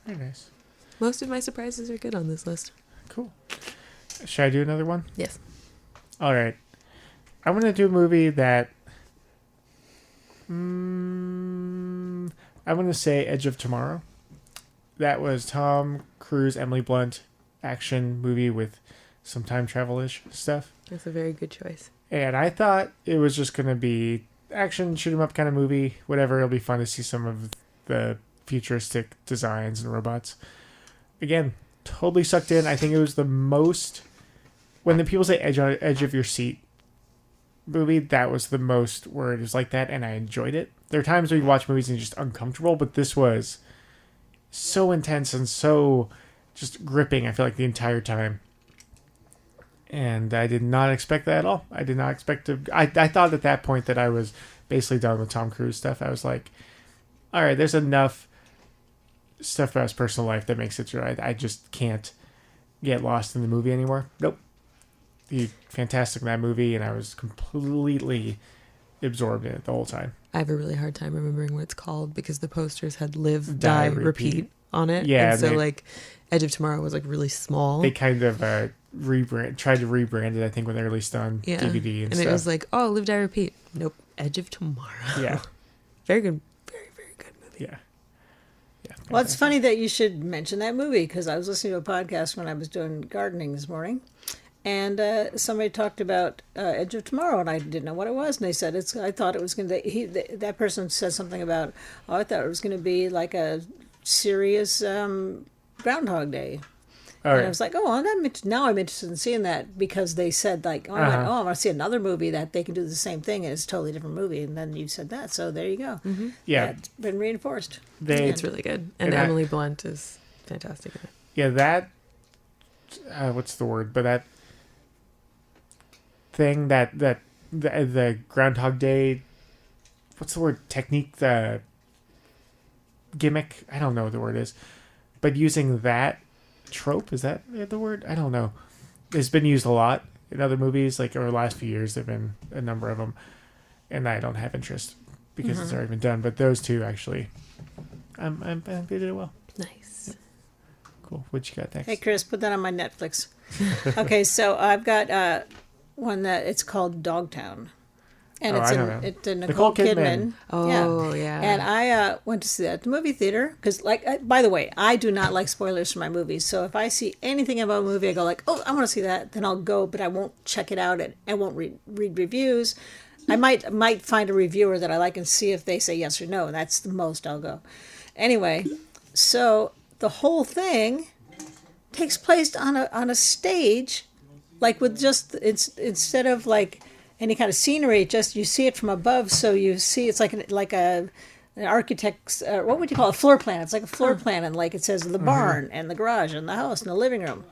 Very nice. Most of my surprises are good on this list. Cool. Should I do another one? Yes. All right. I'm going to do a movie that I'm going to say Edge of Tomorrow. That was Tom Cruise, Emily Blunt action movie with some time travel-ish stuff. That's a very good choice. And I thought it was just going to be action, shoot 'em up kind of movie, whatever. It'll be fun to see some of the futuristic designs and robots. Again, totally sucked in. I think it was the most... When the people say edge of your seat movie, that was the most where it was like that, and I enjoyed it. There are times where you watch movies and you're just uncomfortable, but this was so intense and so just gripping, I feel like, the entire time. And I did not expect that at all. I did not expect to... I thought at that point that I was basically done with Tom Cruise stuff. I was like, all right, there's enough stuff about his personal life that makes it so I just can't get lost in the movie anymore. Nope. He's fantastic in that movie, and I was completely absorbed in it the whole time. I have a really hard time remembering what it's called because the posters had live, die, repeat on it. Yeah. And so, like, Edge of Tomorrow was, like, really small. They kind of tried to rebrand it, I think, when they released on DVD and stuff. And it was like, oh, live, die, repeat. Nope. Edge of Tomorrow. Yeah. Very good. Very, very good movie. Yeah. Well, it's funny that you should mention that movie because I was listening to a podcast when I was doing gardening this morning. And somebody talked about Edge of Tomorrow, and I didn't know what it was. And they said I thought it was going to. That person said something about. Oh, I thought it was going to be like a serious Groundhog Day. All and right. I was like, oh, now I'm interested in seeing that because they said like, I want to see another movie that they can do the same thing and it's a totally different movie. And then you said that, so there you go. Mm-hmm. Yeah, it's been reinforced. It's really good, and Emily Blunt is fantastic in it. Yeah, that. What's the word? But that thing the Groundhog Day, what's the word? Technique, the gimmick. I don't know what the word is, but using that trope, is that the word? I don't know. It's been used a lot in other movies, like over the last few years. There've been a number of them, and I don't have interest because it's already been done. But those two actually, they did it well. Nice. Cool. What you got next? Hey, Chris, put that on my Netflix. Okay, so I've got one that it's called Dogtown. And it's a Nicole Kidman. Oh, yeah. And I went to see that at the movie theater because, by the way, I do not like spoilers for my movies. So if I see anything about a movie, I go like, oh, I want to see that. Then I'll go, but I won't check it out. And I won't read reviews. I might find a reviewer that I like and see if they say yes or no. And that's the most I'll go. Anyway, so the whole thing takes place on a stage, like with just instead of like any kind of scenery, just you see it from above, so you see it's like an architect's what would you call it? A floor plan. It's like a floor plan, and like it says the barn and the garage and the house and the living room.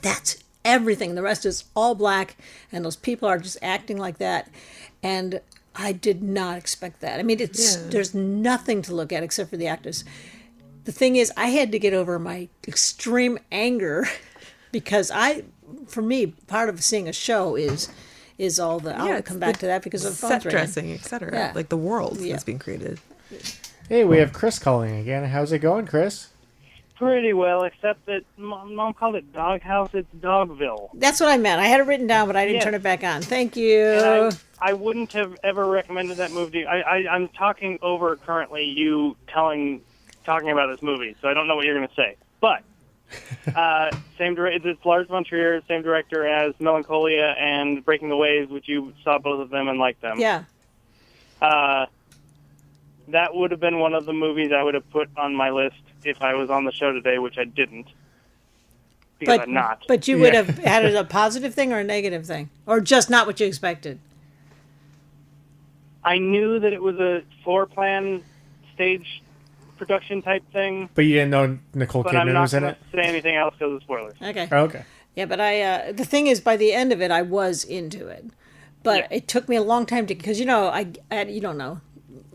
That's everything. The rest is all black, and those people are just acting like that. And I did not expect that. I mean, there's nothing to look at except for the actors. The thing is, I had to get over my extreme anger because for me, part of seeing a show is all the... I'll come back to that because of set dressing, etc. Yeah. Like the world that's being created. Hey, we have Chris calling again. How's it going, Chris? Pretty well, except that Mom called it Doghouse. It's Dogville. That's what I meant. I had it written down, but I didn't turn it back on. Thank you. And I wouldn't have ever recommended that movie. I'm talking over currently you talking about this movie, so I don't know what you're going to say. But same director, it's Lars von Trier, same director as Melancholia and Breaking the Waves, which you saw both of them and liked them. Yeah. That would have been one of the movies I would have put on my list if I was on the show today, which I didn't. Because I'm not. But you would have had a positive thing or a negative thing? Or just not what you expected? I knew that it was a floor plan stage production type thing. But you didn't know Nicole Kidman was in it? I'm not going to say anything else because of spoilers. Okay. Oh, okay. Yeah, but the thing is, by the end of it, I was into it. but it took me a long time to, because you don't know.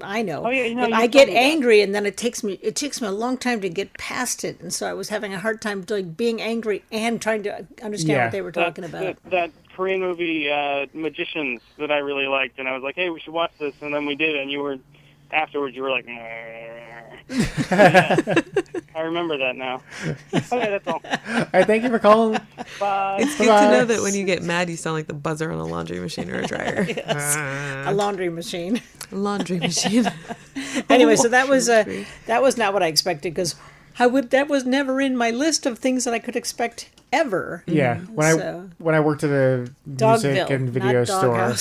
I know. Oh, yeah, you I told get me that. angry, and then it takes me a long time to get past it, and so I was having a hard time being angry and trying to understand what they were talking about. That Korean movie, Magicians, that I really liked, and I was like, hey, we should watch this, and then we did, and afterwards you were like, yeah, I remember that now. Okay, that's all. All right, thank you for calling. Bye. It's good to know that when you get mad, you sound like the buzzer on a laundry machine or a dryer. Yes. A laundry machine. Laundry machine. Anyway, so that was not what I expected, because that was never in my list of things that I could expect ever. Yeah, when I worked at a music and video store.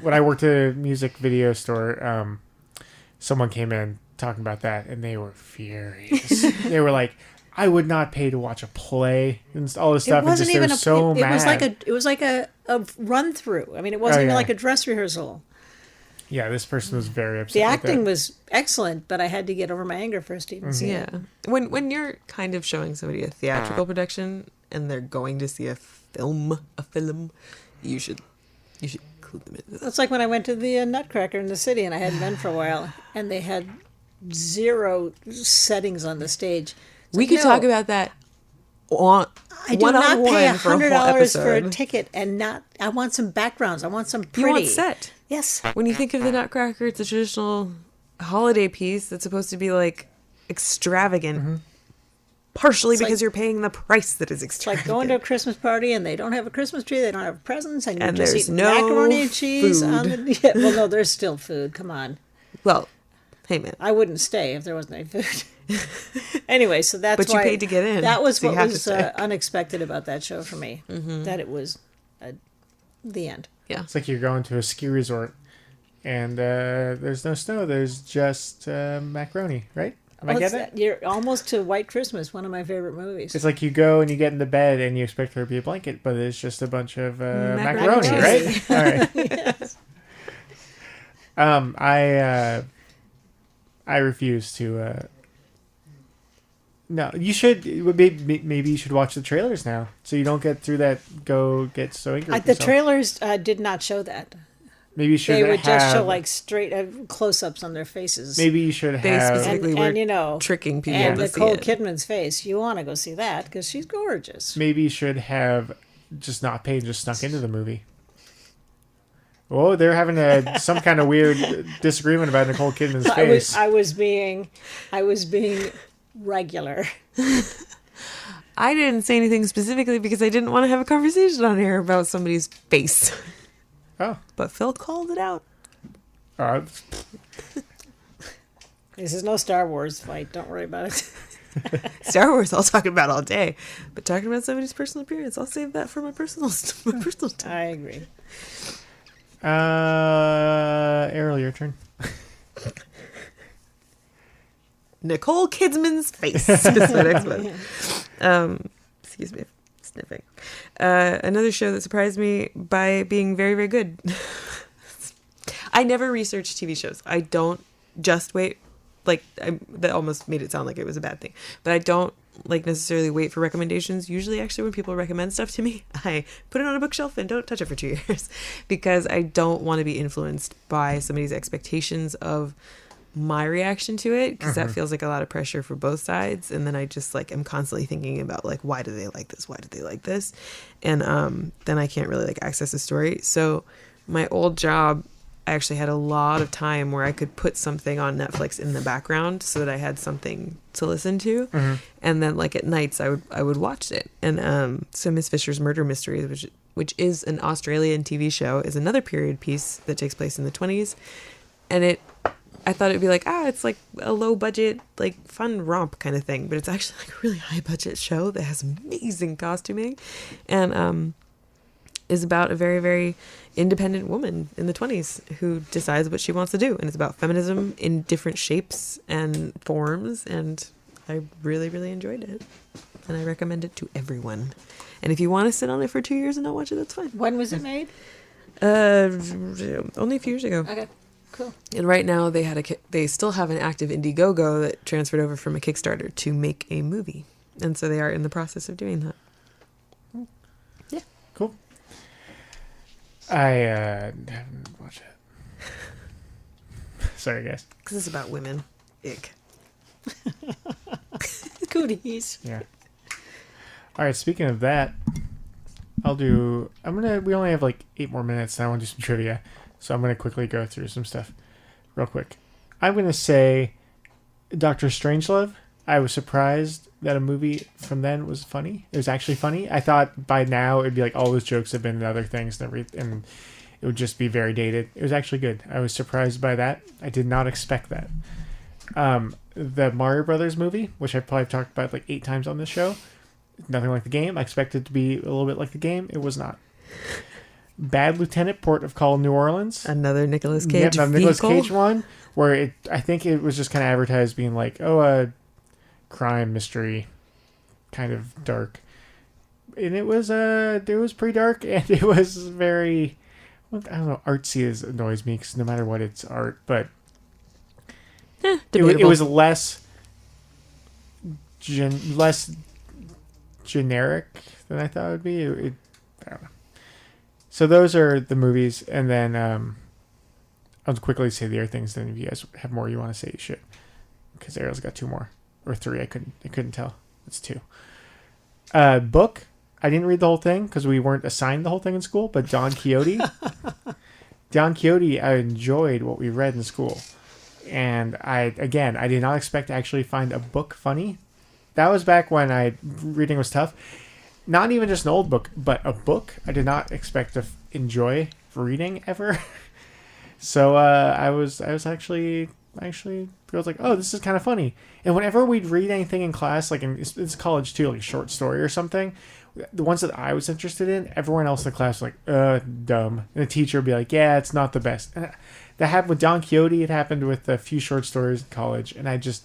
When I worked at a music video store, someone came in talking about that, and they were furious. They were like, I would not pay to watch a play and all this stuff. It wasn't even so mad. It was like a run through. I mean, it wasn't even like a dress rehearsal. Yeah, this person was very upset. The acting was excellent, but I had to get over my anger first to even see it. Yeah. When you're kind of showing somebody a theatrical production and they're going to see a film, you should include them in this. It's like when I went to the Nutcracker in the city, and I hadn't been for a while, and they had 0 settings on the stage. We could talk about that on I do not pay $100 for a episode. ticket, and I want some backgrounds. I want some pretty. You want set. Yes. When you think of the Nutcracker, it's a traditional holiday piece that's supposed to be like extravagant. Partially because you're paying the price that is extravagant. It's like going to a Christmas party and they don't have a Christmas tree, they don't have presents, and you just there's eat no macaroni and cheese food. on the. Yeah, well, no, there's still food. Come on. Well, hey man, I wouldn't stay if there wasn't any food. Anyway, so that's but you why paid to get in. That was so what you have to was stay. unexpected about that show for me. That it was the end. Yeah. It's like you're going to a ski resort, and there's no snow. There's just macaroni, right? Am I getting it? You're almost to White Christmas, one of my favorite movies. It's like you go and you get into bed and you expect there to be a blanket, but it's just a bunch of macaroni, Macaroni. right? All right. Yes. I refuse to. No, you should. Maybe you should watch the trailers now, so you don't get through that. Go get so angry. The trailers did not show that. Maybe you should. They would just show like straight close-ups on their faces. Maybe you should They have. specifically were tricking people and to see Nicole it. Kidman's face. You want to go see that because she's gorgeous. Maybe you should have just not paid and just snuck into the movie. Oh, they're having some kind of weird disagreement about Nicole Kidman's face. I was being regular. I didn't say anything specifically because I didn't want to have a conversation on here about somebody's face. Oh. But Phil called it out. This is no Star Wars fight. Don't worry about it. Star Wars I'll talk about all day. But talking about somebody's personal appearance, I'll save that for my personal time. I agree. Ariel, your turn. Nicole Kidman's face is my next one. Excuse me, sniffing. Another show that surprised me by being very, very good. I never research TV shows. I don't just wait. That almost made it sound like it was a bad thing. But I don't necessarily wait for recommendations. Usually, actually, when people recommend stuff to me, I put it on a bookshelf and don't touch it for 2 years because I don't want to be influenced by somebody's expectations of my reaction to it, because that feels like a lot of pressure for both sides, and then I just am constantly thinking about why do they like this, and then I can't really access the story. So my old job, I actually had a lot of time where I could put something on Netflix in the background so that I had something to listen to, and then at nights I would watch it. And so Miss Fisher's Murder Mysteries, which is an Australian TV show, is another period piece that takes place in the 20s, and I thought it'd be it's a low budget, fun romp kind of thing, but it's actually a really high budget show that has amazing costuming, and is about a very, very independent woman in the 20s who decides what she wants to do, and it's about feminism in different shapes and forms, and I really, really enjoyed it, and I recommend it to everyone. And if you want to sit on it for 2 years and not watch it, that's fine. When was it made? Only a few years ago. Okay. Cool. And right now they still have an active Indiegogo that transferred over from a Kickstarter to make a movie. And so they are in the process of doing that. Yeah. Cool. I haven't watched it. Sorry, guys. Because it's about women. Ick. Cooties. Yeah. All right. Speaking of that, we only have like 8 more minutes, and I want to do some trivia, so I'm gonna quickly go through some stuff, real quick. I'm gonna say, Doctor Strangelove. I was surprised that a movie from then was funny. It was actually funny. I thought by now it'd be like all those jokes have been in other things and it would just be very dated. It was actually good. I was surprised by that. I did not expect that. The Mario Brothers movie, which I've probably talked about like 8 times on this show, nothing like the game. I expected it to be a little bit like the game. It was not. Bad Lieutenant, Port of Call, New Orleans. Another Nicolas Cage another Nicolas Cage one, where I think it was just kind of advertised being like, crime mystery, kind of dark, and it was pretty dark, and it was very, I don't know, artsy annoys me because no matter what, it's art, but it was less generic than I thought it would be. I don't know. So those are the movies, and then I'll quickly say the other things. Then if you guys have more you want to say, you should, because Ariel's got 2 more. Or 3, I couldn't tell. It's 2. Book. I didn't read the whole thing because we weren't assigned the whole thing in school. But Don Quixote. Don Quixote, I enjoyed what we read in school. And I did not expect to actually find a book funny. That was back when reading was tough. Not even just an old book, but a book I did not expect to enjoy reading ever. So I was actually I was like, oh, this is kind of funny. And whenever we'd read anything in class, like it's college too, like a short story or something, the ones that I was interested in, everyone else in the class was like, dumb. And the teacher would be like, yeah, it's not the best. And that happened with Don Quixote. It happened with a few short stories in college. And it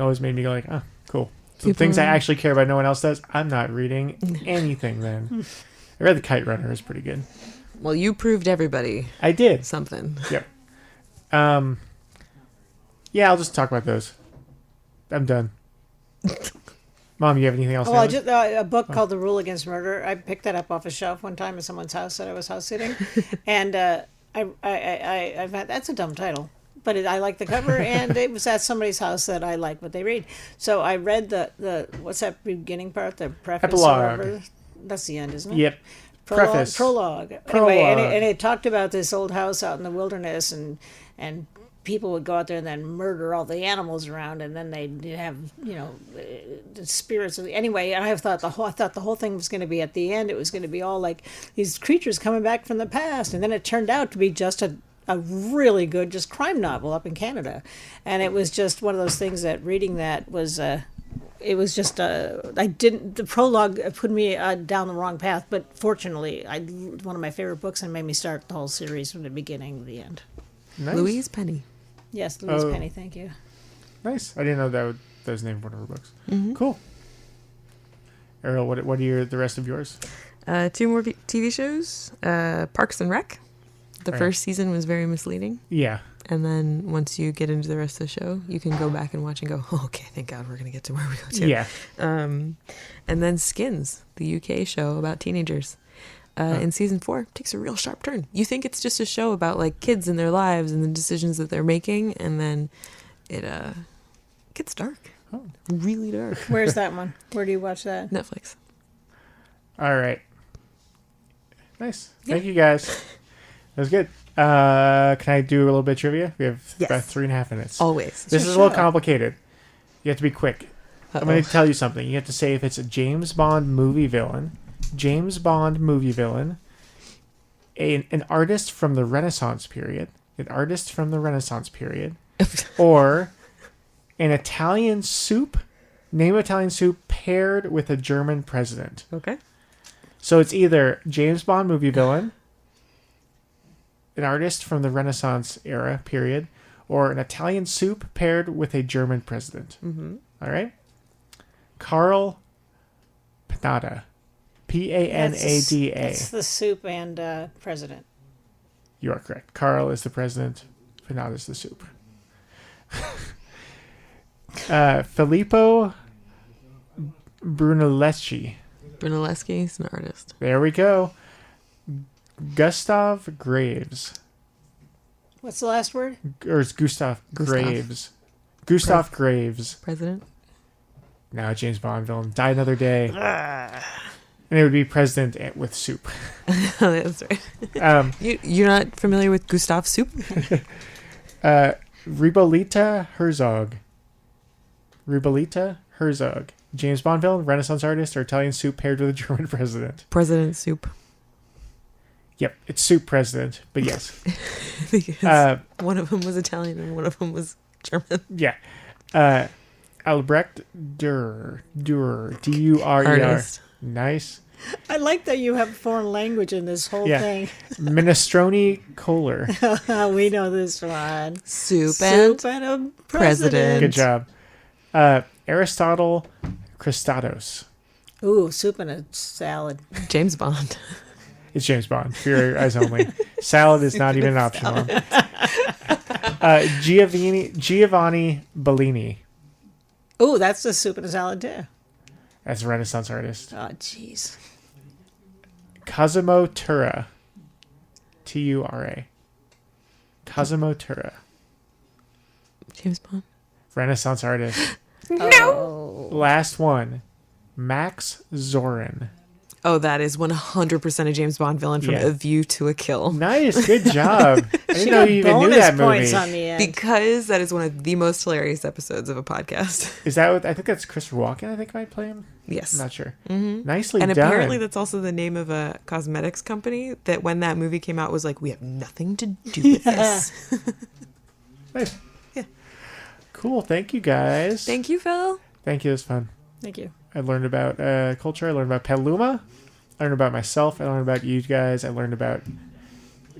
always made me go like, oh, cool. So things I actually care about no one else does, I'm not reading anything then. I read The Kite Runner. It was pretty good. Well, you proved everybody. I did. Something. Yep. Yeah, I'll just talk about those. I'm done. Mom, you have anything else? Well, just a book called The Rule Against Murder. I picked that up off a shelf one time at someone's house that I was house sitting, and I've had, that's a dumb title, but I like the cover, and it was at somebody's house that I like what they read. So I read the what's that beginning part? The preface. Epilogue. That's the end, isn't it? Yep. Prologue. Anyway, and it talked about this old house out in the wilderness, and people would go out there and then murder all the animals around, and then they'd have, the spirits of anyway. And I thought the whole thing was going to be at the end. It was going to be all like these creatures coming back from the past, and then it turned out to be just a really good just crime novel up in Canada, and it was just one of those things that reading that was. It was just the prologue put me down the wrong path, but fortunately, one of my favorite books, and made me start the whole series from the beginning to the end. Nice. Louise Penny. Yes, Louise Penny. Thank you. Nice. I didn't know that was named one of her books. Mm-hmm. Cool. Ariel, what are the rest of yours? 2 more TV shows. Parks and Rec. The first season was very misleading. Yeah. And then once you get into the rest of the show, you can go back and watch and go, oh, okay, thank God we're going to get to where we go to. Yeah. And then Skins, the UK show about teenagers. In season 4, takes a real sharp turn. You think it's just a show about like kids and their lives and the decisions that they're making, and then it gets dark. Oh. Really dark. Where's that one? Where do you watch that? Netflix. All right. Nice. Thank you guys. That was good. Can I do a little bit of trivia? We have about 3.5 minutes. Always. This is a little complicated. You have to be quick. I'm going to tell you something. You have to say if it's a James Bond movie villain, an artist from the Renaissance period, or an Italian soup, name Italian soup paired with a German president. Okay. So it's either James Bond movie villain, an artist from the Renaissance era period, or an Italian soup paired with a German president. Mm-hmm. All right? Carl Panada. Panada. That's the soup and president. You are correct. Carl is the president. Panada is the soup. Filippo Brunelleschi. Brunelleschi is an artist. There we go. Gustav Graves. What's the last word? Or it's Gustav Graves. Gustav Graves. President? No, James Bond villain. Die Another Day. And it would be president with soup. That's right. You're not familiar with Gustav Soup? Ribolita Herzog. Ribolita Herzog. James Bond villain, Renaissance artist, or Italian soup paired with a German president. President Soup. Yep, it's soup president, but yes. Because one of them was Italian and one of them was German. Yeah. Albrecht Dürer. Durer. Artist. Nice. I like that you have foreign language in this whole thing. Minestrone Kohler. We know this one. Soup and a president. Good job. Aristotle Christados. Ooh, soup and a salad. James Bond. It's James Bond. For your eyes only. Salad is not even an option. Giovanni Bellini. Ooh, that's a soup and a salad too. That's a Renaissance artist. Oh, jeez. Cosimo Tura. Tura. Cosimo Tura. James Bond. Renaissance artist. No. Last one. Max Zorin. Oh, that is 100% a James Bond villain from A View to a Kill. Nice. Good job. I didn't know you even knew bonus that points movie. on the end. Because that is one of the most hilarious episodes of a podcast. Is that what, I think that's Christopher Walken, I think might play him. Yes. I'm not sure. Mm-hmm. Nicely and done. And apparently that's also the name of a cosmetics company that when that movie came out was like, we have nothing to do with this. Nice. Yeah. Cool. Thank you, guys. Thank you, Phil. Thank you. It was fun. Thank you. I learned about culture. I learned about Petaluma. I learned about myself. I learned about you guys. I learned about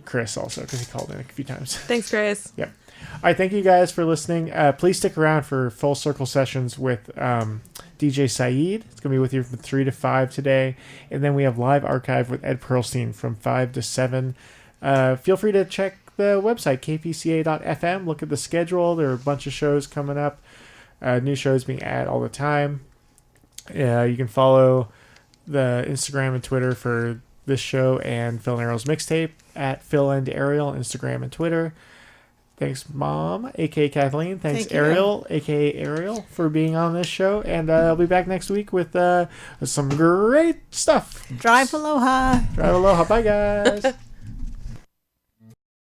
Chris also because he called in a few times. Thanks, Chris. Yep. All right. Thank you guys for listening. Please stick around for Full Circle sessions with DJ Saeed. It's going to be with you from 3 to 5 today. And then we have Live Archive with Ed Pearlstein from 5 to 7. Feel free to check the website, kpca.fm. Look at the schedule. There are a bunch of shows coming up. New shows being added all the time. You can follow the Instagram and Twitter for this show and Phil and Ariel's mixtape at Phil and Ariel, Instagram and Twitter. Thanks, Mom, aka Kathleen. Thanks, Ariel, aka Ariel, for being on this show. And I'll be back next week with some great stuff. Drive aloha. Drive aloha. Bye, guys.